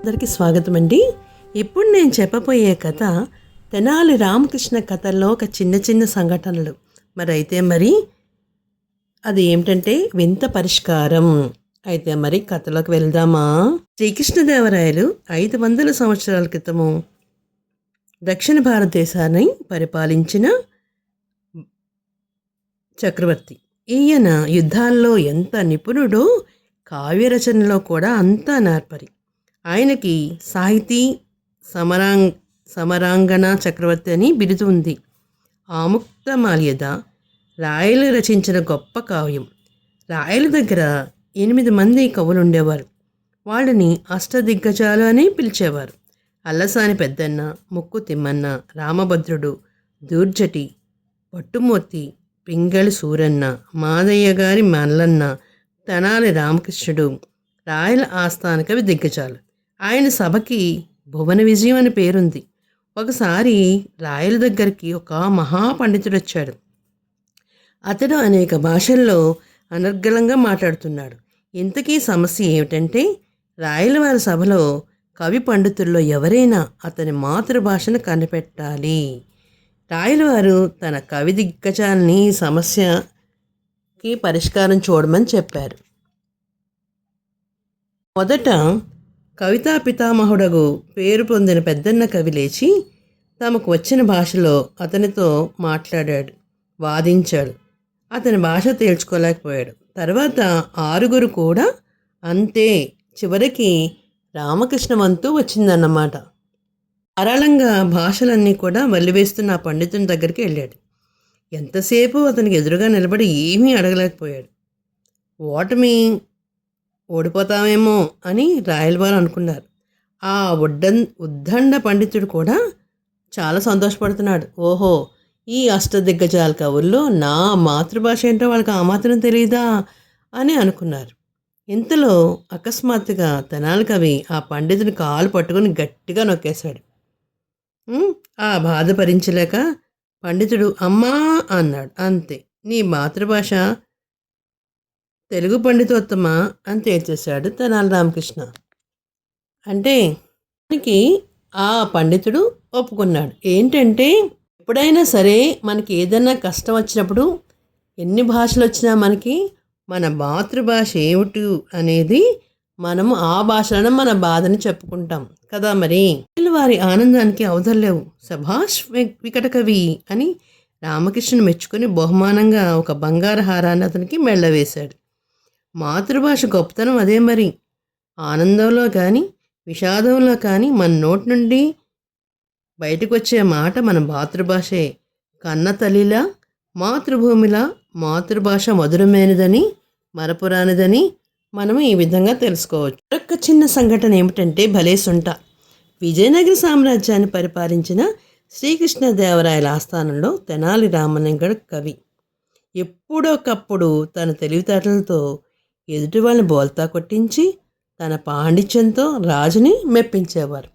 అందరికీ స్వాగతం అండి. ఇప్పుడు నేను చెప్పబోయే కథ తెనాలి రామకృష్ణ కథల్లో ఒక చిన్న చిన్న సంఘటనలు. మరి అది ఏమిటంటే వింత పరిష్కారం. అయితే మరి కథలోకి వెళ్దామా? శ్రీకృష్ణదేవరాయలు 500 సంవత్సరాల క్రితము దక్షిణ భారతదేశాన్ని పరిపాలించిన చక్రవర్తి. ఈయన యుద్ధాల్లో ఎంత నిపుణుడో కావ్యరచనలో కూడా అంతా నార్పరి. ఆయనకి సాహితీ సమరాంగణ చక్రవర్తి అని బిరుదు ఉంది. ఆముక్తమాల్యద రాయలు రచించిన గొప్ప కావ్యం. రాయల దగ్గర 8 మంది కవులు ఉండేవారు. వాళ్ళని అష్టదిగ్గజాలు అని పిలిచేవారు. అల్లసాని పెద్దన్న, ముక్కు తిమ్మన్న, రామభద్రుడు, దూర్జటి, పట్టుమూర్తి, పింగళి సూరన్న, మాదయ్య గారి మల్లన్న, తెనాలి రామకృష్ణుడు రాయల ఆస్థానకవి దిగ్గజాలు. ఆయన సభకి భువన విజయం అని పేరుంది. ఒకసారి రాయల దగ్గరికి ఒక మహాపండితుడు వచ్చాడు. అతడు అనేక భాషల్లో అనర్గళంగా మాట్లాడుతున్నాడు. ఇంతకీ సమస్య ఏమిటంటే, రాయల వారి సభలో కవి పండితుల్లో ఎవరైనా అతని మాతృభాషను కనిపెట్టాలి. రాయలవారు తన కవి దిగ్గజాలని సమస్యకి పరిష్కారం చూడమని చెప్పారు. మొదట కవితా పితామహుడగు పేరు పొందిన పెద్దన్న కవి లేచి తమకు వచ్చిన భాషలో అతనితో మాట్లాడాడు, వాదించాడు. అతని భాష తేల్చుకోలేకపోయాడు. తర్వాత 6 కూడా అంతే. చివరికి రామకృష్ణ వంతు వచ్చిందన్నమాట. ధారాళంగా భాషలన్నీ కూడా వల్లివేస్తున్న ఆ పండితుని దగ్గరికి వెళ్ళాడు. ఎంతసేపు అతనికి ఎదురుగా నిలబడి ఏమీ అడగలేకపోయాడు. ఓడిపోతామేమో అని రాయలవారు అనుకున్నారు. ఆ ఉద్దండ పండితుడు కూడా చాలా సంతోషపడుతున్నాడు. ఓహో, ఈ అష్టదిగ్గజాల కవుల్లో నా మాతృభాష ఏంటో వాళ్ళకి ఆ మాత్రం తెలియదా అని అనుకున్నారు. ఇంతలో అకస్మాత్తుగా తెనాలి కవి ఆ పండితుని కాలు పట్టుకుని గట్టిగా నొక్కేశాడు. ఆ బాధ భరించలేక పండితుడు అమ్మా అన్నాడు. అంతే, నీ మాతృభాష తెలుగు పండితోత్తమా అని తేల్చేశాడు తెనాలి రామకృష్ణ. అంటే మనకి ఆ పండితుడు ఒప్పుకున్నాడు. ఏంటంటే, ఎప్పుడైనా సరే మనకి ఏదైనా కష్టం వచ్చినప్పుడు ఎన్ని భాషలు వచ్చినా మనకి మన మాతృభాష ఏమిటి అనేది మనము ఆ భాషలను మన బాధని చెప్పుకుంటాం కదా. మరి వారి ఆనందానికి అవధులేవు. సభాష్ వికట కవి అని రామకృష్ణుని మెచ్చుకొని బహుమానంగా ఒక బంగారు హారాన్ని అతనికి మెళ్ళవేశాడు. మాతృభాష గొప్పతనం అదే మరి. ఆనందంలో కానీ విషాదంలో కానీ మన నోటి నుండి బయటకు వచ్చే మాట మన మాతృభాషే. కన్న తల్లిలా, మాతృభూమిలా మాతృభాష మధురమైనదని, మరపురానిదని మనం ఈ విధంగా తెలుసుకోవచ్చు. మరొక చిన్న సంఘటన ఏమిటంటే, భలేసుంట. విజయనగర సామ్రాజ్యాన్ని పరిపాలించిన శ్రీకృష్ణదేవరాయల ఆస్థానంలో తెనాలి రామలింగడు కవి. ఎప్పుడొకప్పుడు తన తెలివితేటలతో ఎదుటి వాళ్ళని బోల్తా కొట్టించి తన పాండిత్యంతో రాజుని మెప్పించేవారు.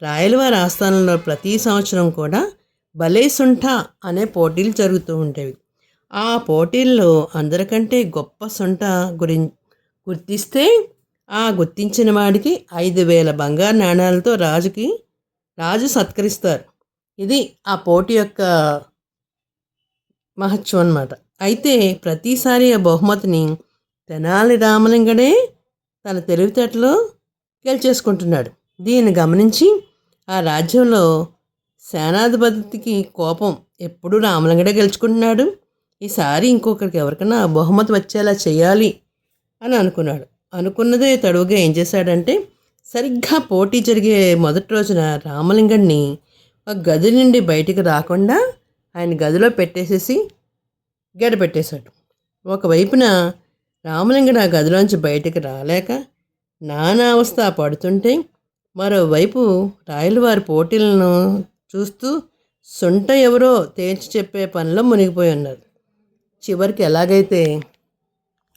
రాయలవారి ఆస్థానంలో ప్రతి సంవత్సరం కూడా భలేసుంఠ అనే పోటీలు జరుగుతూ ఉండేవి. ఆ పోటీల్లో అందరికంటే గొప్ప సొంట గుర్తిస్తే ఆ గుర్తించిన వాడికి 5,000 బంగారు నాణాలతో రాజు సత్కరిస్తారు. ఇది ఆ పోటీ యొక్క మహత్వం అన్నమాట. అయితే ప్రతిసారి ఆ బహుమతిని తెనాలి రామలింగడే తన తెలివితేటలో గెలిచేసుకుంటున్నాడు. దీన్ని గమనించి ఆ రాజ్యంలో సేనాధిపతికి కోపం. ఎప్పుడు రామలింగడే గెలుచుకుంటున్నాడు, ఈసారి ఇంకొకరికి ఎవరికైనా బహుమతి వచ్చేలా చేయాలి అని అనుకున్నాడు. అనుకున్నదే తడువుగా ఏం చేశాడంటే, సరిగ్గా పోటీ జరిగే మొదటి రోజున రామలింగడిని ఒక గది నుండి బయటికి రాకుండా ఆయన గదిలో పెట్టేసేసి గడపెట్టేశాడు. ఒకవైపున రామలింగడు ఆ గదిలోంచి బయటికి రాలేక నానా అవస్థ పడుతుంటే, మరోవైపు రాయలవారి పోటీలను చూస్తూ సొంట ఎవరో తేల్చి చెప్పే పనిలో మునిగిపోయి ఉన్నారు. చివరికి ఎలాగైతే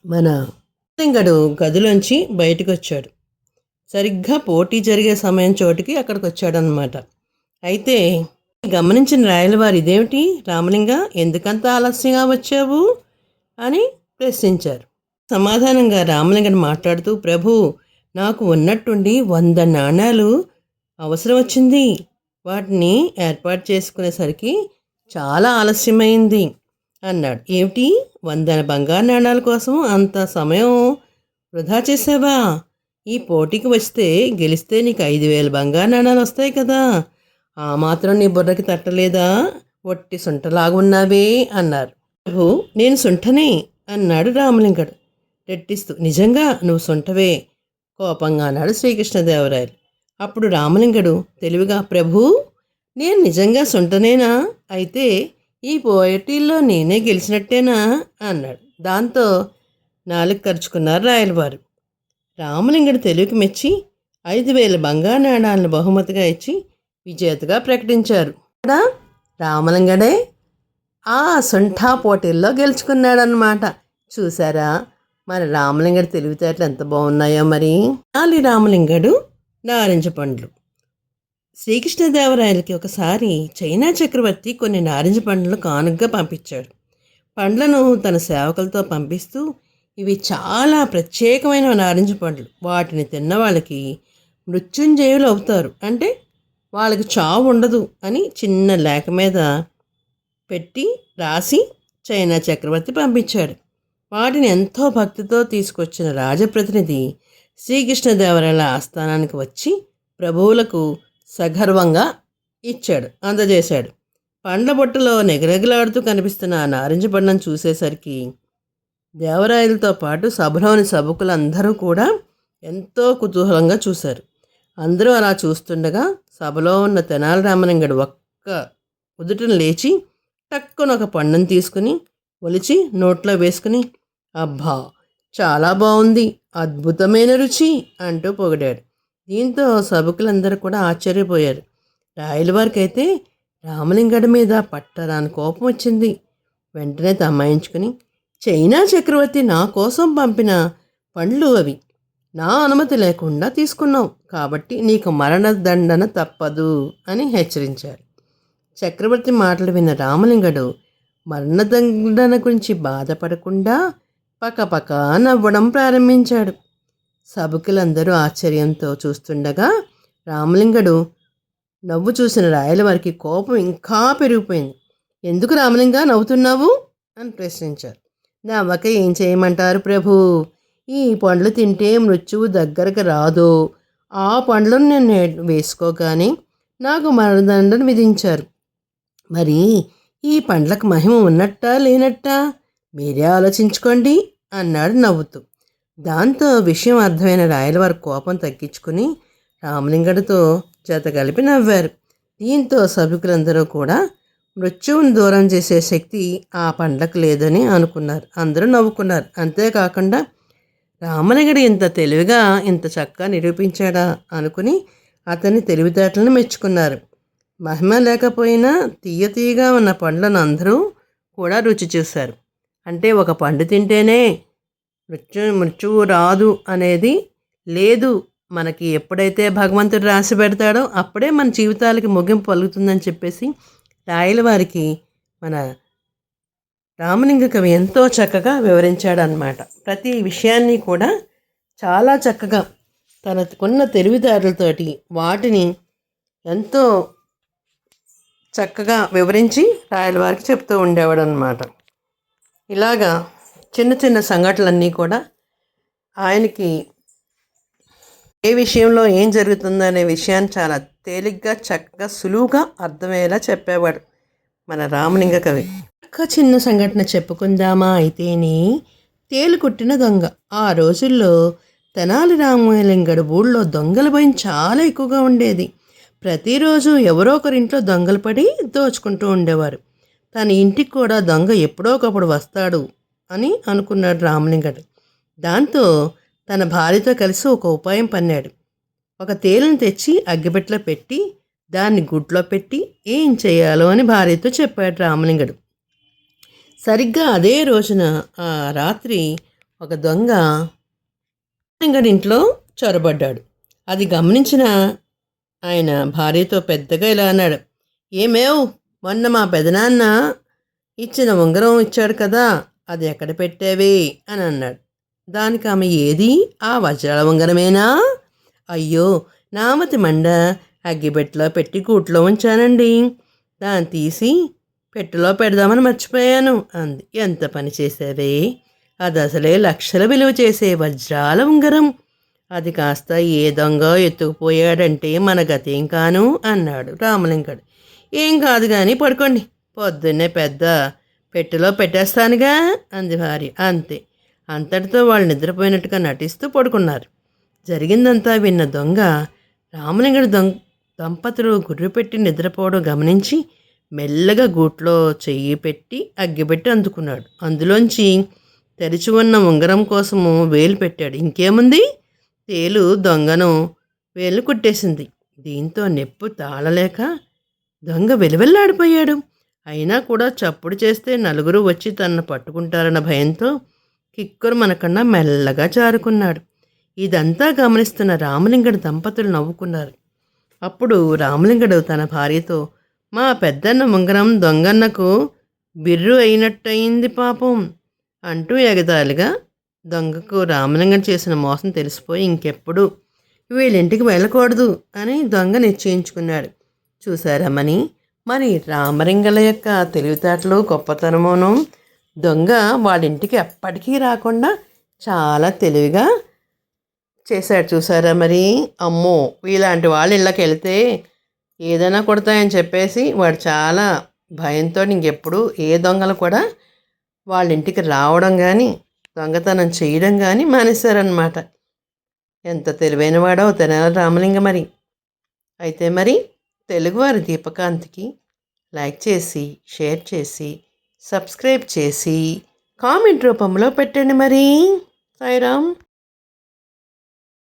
మన రామలింగడు గదిలోంచి బయటకు వచ్చాడు. సరిగ్గా పోటీ జరిగే సమయం చోటికి అక్కడికి వచ్చాడనమాట. అయితే గమనించిన రాయలవారు, ఇదేమిటి రామలింగ, ఎందుకంత ఆలస్యంగా వచ్చావు అని ప్రశ్నించారు. సమాధానంగా రామలింగడు మాట్లాడుతూ, ప్రభు, నాకు ఉన్నట్టుండి 100 నాణాలు అవసరం వచ్చింది. వాటిని ఏర్పాటు చేసుకునేసరికి చాలా ఆలస్యమైంది అన్నాడు. ఏమిటి, 100 బంగారు నాణాల కోసం అంత సమయం వృధా చేసావా? ఈ పోటీకి వస్తే గెలిస్తే నీకు 5,000 బంగారు నాణాలు వస్తాయి కదా. ఆ మాత్రం నీ బుర్రకి తట్టలేదా? ఒట్టి సుంటలాగున్నావే అన్నారు. ప్రభు, నేను సుంఠనే అన్నాడు రామలింగడు రెట్టిస్తూ. నిజంగా నువ్వు సుంఠవే కోపంగా అన్నాడు శ్రీకృష్ణదేవరాయలు. అప్పుడు రామలింగడు తెలివిగా, ప్రభు, నేను నిజంగా సుంఠనేనా? అయితే ఈ పోటీల్లో నేనే గెలిచినట్టేనా అన్నాడు. దాంతో నాలుగు ఖర్చుకున్నారు రాయలవారు. రామలింగడు తెలివికి మెచ్చి 5,000 బంగారు నాణాలను బహుమతిగా ఇచ్చి విజేతగా ప్రకటించారు. ఇక్కడ రామలింగడే ఆ సుంఠా పోటీల్లో గెలుచుకున్నాడనమాట. చూసారా మన రామలింగడు తెలివితేటలు ఎంత బాగున్నాయో మరి. రామలింగడు నారింజ పండ్లు. శ్రీకృష్ణదేవరాయలకి ఒకసారి చైనా చక్రవర్తి కొన్ని నారింజ పండ్లను కానుకగా పంపించాడు. పండ్లను తన సేవకులతో పంపిస్తూ, ఇవి చాలా ప్రత్యేకమైన నారింజ పండ్లు, వాటిని తిన్న వాళ్ళకి మృత్యుంజయులు అవుతారు, అంటే వాళ్ళకి చావు ఉండదు అని చిన్న లేఖ మీద పెట్టి రాసి చైనా చక్రవర్తి పంపించాడు. వాటిని ఎంతో భక్తితో తీసుకొచ్చిన రాజప్రతినిధి శ్రీకృష్ణదేవరాయల ఆస్థానానికి వచ్చి ప్రభువులకు సగర్వంగా అందజేశాడు. పండ్ల బొట్టలో నెగరెగలాడుతూ కనిపిస్తున్న ఆ నారింజ పండ్లను చూసేసరికి దేవరాయలతో పాటు సభలోని సభకులందరూ కూడా ఎంతో కుతూహలంగా చూశారు. అందరూ అలా చూస్తుండగా సభలో ఉన్న తెనాలి రామలింగడు ఒక్క ఉదుటను లేచి టక్కున ఒక పండును తీసుకుని ఒలిచి నోట్లో వేసుకుని, అబ్బా, చాలా బాగుంది, అద్భుతమైన రుచి అంటూ పొగిడాడు. దీంతో సభకులందరూ కూడా ఆశ్చర్యపోయారు. రాయలవారికైతే రామలింగడి మీద పట్టరాని కోపం వచ్చింది. వెంటనే తమ్మాయించుకుని, చైనా చక్రవర్తి నా కోసం పంపిన పండ్లు అవి, నా అనుమతి లేకుండా తీసుకున్నావు, కాబట్టి నీకు మరణదండన తప్పదు అని హెచ్చరించారు. చక్రవర్తి మాటలు విన్న రామలింగడు మరణదండన గురించి బాధపడకుండా పకపక నవ్వడం ప్రారంభించాడు. సభకులందరూ ఆశ్చర్యంతో చూస్తుండగా రామలింగడు నవ్వు చూసిన రాయలవారికి కోపం ఇంకా పెరిగిపోయింది. ఎందుకు రామలింగ నవ్వుతున్నావు అని ప్రశ్నించారు. నవ్వక ఏం చేయమంటారు ప్రభు, ఈ పండ్లు తింటే మృత్యువు దగ్గరకు రాదు. ఆ పండ్లను నేను వేసుకోగానే నాకు మరణదండను విధించారు. మరి ఈ పండ్లకు మహిమ ఉన్నట్టా లేనట్టా మీరే ఆలోచించుకోండి అన్నాడు నవ్వుతూ. దాంతో విషయం అర్థమైన రాయలవారి కోపం తగ్గించుకుని రామలింగడితో జత కలిపి నవ్వారు. దీంతో సభికులందరూ కూడా మృత్యువును దూరం చేసే శక్తి ఆ పండ్లకు లేదని అనుకున్నారు. అందరూ నవ్వుకున్నారు. అంతేకాకుండా రామలింగడు ఇంత తెలివిగా ఇంత చక్కగా నిరూపించాడా అనుకుని అతని తెలివితేటలను మెచ్చుకున్నారు. మహిమ లేకపోయినా తీయగా ఉన్న పండ్లను అందరూ కూడా రుచి చూశారు. అంటే ఒక పండు తింటేనే మృత్యువు రాదు అనేది లేదు. మనకి ఎప్పుడైతే భగవంతుడు రాసి పెడతాడో అప్పుడే మన జీవితాలకి ముగింపు పలుకుతుందని చెప్పేసి రాయలవారికి మన రామలింగ కవి ఎంతో చక్కగా వివరించాడనమాట. ప్రతి విషయాన్ని కూడా చాలా చక్కగా తనకున్న తెలివితేటలతోటి వాటిని ఎంతో చక్కగా వివరించి రాయలవారికి చెప్తూ ఉండేవాడు అనమాట. ఇలాగా చిన్న చిన్న సంఘటనలన్నీ కూడా ఆయనకి ఏ విషయంలో ఏం జరుగుతుందనే విషయాన్ని చాలా తేలిగ్గా చక్కగా సులువుగా అర్థమయ్యేలా చెప్పేవాడు మన రామలింగ కవి. ఒక చిన్న సంఘటన చెప్పుకుందామా అయితేనే, తేలు కుట్టిన దొంగ. ఆ రోజుల్లో తెనాలి రామలింగడు ఊళ్ళో దొంగల భయం చాలా ఎక్కువగా ఉండేది. ప్రతిరోజు ఎవరో ఒకరింట్లో దొంగలు పడి దోచుకుంటూ ఉండేవారు. తన ఇంటికి కూడా దొంగ ఎప్పుడో ఒకప్పుడు వస్తాడు అని అనుకున్నాడు రామలింగడు. దాంతో తన భార్యతో కలిసి ఒక ఉపాయం పన్నాడు. ఒక తేలును తెచ్చి అగ్గిపెట్టెలో పెట్టి దాన్ని గుడ్లో పెట్టి ఏం చేయాలో అని భార్యతో చెప్పాడు రామలింగడు. సరిగ్గా అదే రోజున ఆ రాత్రి ఒక దొంగ రామలింగడి ఇంట్లో చొరబడ్డాడు. అది గమనించిన ఆయన భార్యతో పెద్దగా ఇలా అన్నాడు, ఏమేవ్, మొన్న మా పెదనాన్న ఇచ్చిన ఉంగరం ఇచ్చాడు కదా, అది ఎక్కడ పెట్టావే అని అన్నాడు. దానికి ఆమె ఏది ఆ వజ్రాల ఉంగరమేనా? అయ్యో నామతి మండ, అగ్గిపెట్టెలో పెట్టి గూట్లో ఉంచానండి, దాన్ని తీసి పెట్టెలో పెడదామని మర్చిపోయాను అంది. ఎంత పని చేశావే, అది అసలే లక్షల విలువ చేసే వజ్రాల ఉంగరం, అది కాస్త ఏ దొంగ ఎత్తుకుపోయాడంటే మన గతేం కాను అన్నాడు రామలింగడు. ఏం కాదు కానీ పడుకోండి, పొద్దున్నే పెద్ద పెట్టెలో పెట్టేస్తానుగా అంది భార్య. అంతే, అంతటితో వాళ్ళు నిద్రపోయినట్టుగా నటిస్తూ పడుకున్నారు. జరిగిందంతా విన్న దొంగ రామలింగడు దంపతులు గుర్రుపెట్టి నిద్రపోవడం గమనించి మెల్లగా గూట్లో చెయ్యి పెట్టి అగ్గిపెట్టి అందుకున్నాడు. అందులోంచి తెరిచి ఉన్న ఉంగరం కోసము వేలు పెట్టాడు. ఇంకేముంది, తేలు దొంగను వేలు కుట్టేసింది. దీంతో నొప్పి తాళలేక దొంగ వెలువెల్లాడిపోయాడు. అయినా కూడా చప్పుడు చేస్తే నలుగురు వచ్చి తనను పట్టుకుంటారన్న భయంతో కిక్కురు మనకన్నా మెల్లగా జారుకున్నాడు. ఇదంతా గమనిస్తున్న రామలింగడు దంపతులు నవ్వుకున్నారు. అప్పుడు రామలింగడు తన భార్యతో, మా పెద్దన్న ఉంగరం దొంగన్నకు బిర్రు అయినట్టయింది పాపం అంటూ ఎగతాళిగా, దొంగకు రామలింగం చేసిన మోసం తెలిసిపోయి ఇంకెప్పుడు వీళ్ళింటికి వెళ్ళకూడదు అని దొంగ నిశ్చయించుకున్నాడు. చూశారమ్మని, మరి రామలింగల యొక్క తెలివితేటలు గొప్పతనమును, దొంగ వాళ్ళింటికి ఎప్పటికీ రాకుండా చాలా తెలివిగా చేశాడు. చూసారా మరి, అమ్మో ఇలాంటి వాళ్ళ ఇళ్ళకి వెళ్తే ఏదైనా కొడతాయని చెప్పేసి వాడు చాలా భయంతో ఇంకెప్పుడు ఏ దొంగలు కూడా వాళ్ళ ఇంటికి రావడం కానీ దొంగతనం చేయడం కానీ మానేశారనమాట. ఎంత తెలివైన వాడో తెనాలి రామలింగ మరి. అయితే మరి తెలుగువారి దీపకాంతికి లైక్ చేసి, షేర్ చేసి, సబ్స్క్రైబ్ చేసి, కామెంట్ రూపంలో పెట్టండి మరి. సాయిరామ్.